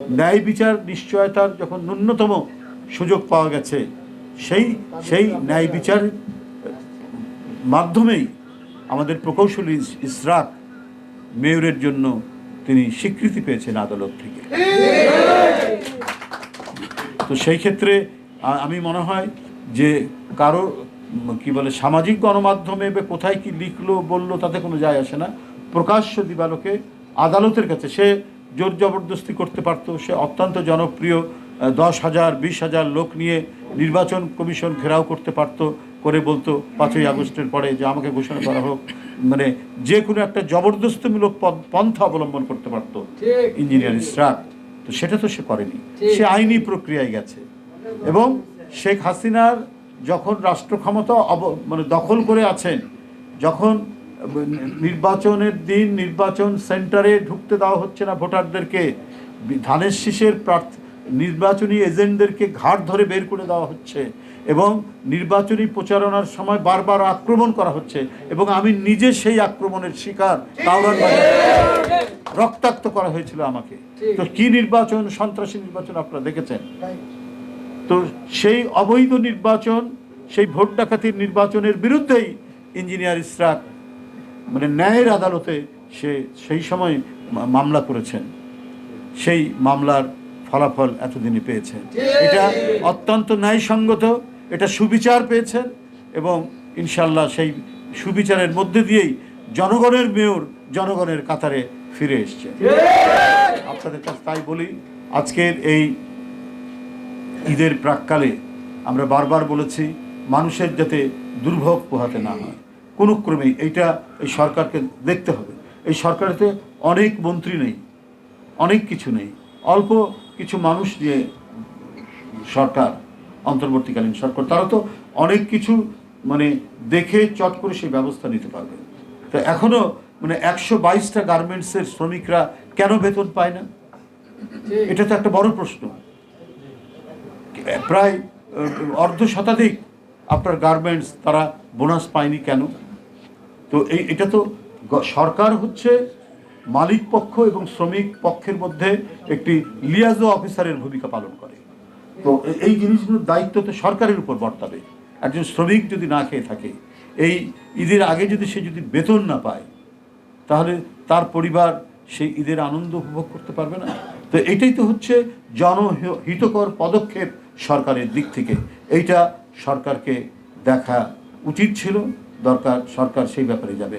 ন্যায় বিচার নিশ্চয়তার যখন ন্যূনতম সুযোগ পাওয়া গেছে, সেই সেই ন্যায় বিচার মাধ্যমেই আমাদের প্রকৌশলী ইসরাক মেয়রের জন্য তিনি স্বীকৃতি পেয়েছেন আদালত থেকে। তো সেই ক্ষেত্রে আমি মনে হয় যে কারো কি বলে সামাজিক গণমাধ্যমে বা কোথায় কি লিখলো বললো তাতে কোনো যায় আসে না। প্রকাশ্য দিবালোকে আদালতের কাছে সে জোর জবরদস্তি করতে পারতো। সে অত্যন্ত জনপ্রিয় 10,000 20,000 লোক নিয়ে নির্বাচন কমিশন ঘেরাও করতে পারতো, করে বলতো 5ই আগস্টের পরে যে আমাকে ঘোষণা করা হোক, মানে যে কোনো একটা জবরদস্তিমূলক পন্থা অবলম্বন করতে পারতো ইঞ্জিনিয়ার ইসরাক। তো সেটা তো সে করেনি, সে আইনি প্রক্রিয়ায় গেছে। এবং শেখ হাসিনার যখন রাষ্ট্র ক্ষমতা মানে দখল করে আছেন, যখন নির্বাচনের দিন নির্বাচন সেন্টারে ঢুকতে দেওয়া হচ্ছে না ভোটারদেরকে, ধানের শীষের নির্বাচনী এজেন্টদেরকে ঘাট ধরে বের করে দেওয়া হচ্ছে, এবং নির্বাচনী প্রচারণার সময় বারবার আক্রমণ করা হচ্ছে, এবং আমি নিজে সেই আক্রমণের শিকার। কাউরান বাজারে রক্তাক্ত করা হয়েছিল আমাকে। তো কি নির্বাচন, সন্ত্রাসী নির্বাচন আপনারা দেখেছেন। তো সেই অবৈধ নির্বাচন, সেই ভোট ডাকাতির নির্বাচনের বিরুদ্ধেই ইঞ্জিনিয়ার ইসরাক মানে ন্যায়ের আদালতে সে সেই সময় মামলা করেছেন। সেই মামলার ফলাফল এতদিনে পেয়েছেন। এটা অত্যন্ত ন্যায়সঙ্গত, এটা সুবিচার পেয়েছেন, এবং ইনশাল্লাহ সেই সুবিচারের মধ্যে দিয়েই জনগণের মেয়র জনগণের কাতারে ফিরে এসছে। আপনাদের কাছে তাই বলি, আজকের এই ঈদের প্রাক্কালে আমরা বারবার বলেছি মানুষের যাতে দুর্ভোগ পোহাতে না হয় কোনো ক্রমেই, এইটা এই সরকারকে দেখতে হবে। এই সরকারেতে অনেক মন্ত্রী নেই, অনেক কিছু নেই, অল্প কিছু মানুষ নিয়ে সরকার, অন্তর্বর্তীকালীন সরকার, তারা তো অনেক কিছু মানে দেখে চট করে সেই ব্যবস্থা নিতে পারবে। তো এখনও মানে 122টা গার্মেন্টসের শ্রমিকরা কেন বেতন পায় না, এটা তো একটা বড় প্রশ্ন। প্রায় 1/2 শতাধিক আপনার গার্মেন্টস তারা বোনাস পায়নি কেন? তো এটা তো সরকার হচ্ছে মালিক পক্ষ এবং শ্রমিক পক্ষের মধ্যে একটি লিয়াজো অফিসারের ভূমিকা পালন করে। তো এই জিনিসগুলোর দায়িত্ব তো সরকারের উপর বর্তাবে। একজন শ্রমিক যদি না খেয়ে থাকে, এই ঈদের আগে যদি সে যদি বেতন না পায়, তাহলে তার পরিবার সেই ঈদের আনন্দ উপভোগ করতে পারবে না। তো এটাই তো হচ্ছে জনহিতকর পদক্ষেপ সরকারের দিক থেকে। এইটা সরকারকে দেখা উচিত ছিল, দরকার, সরকার সেই ব্যাপারে যাবে।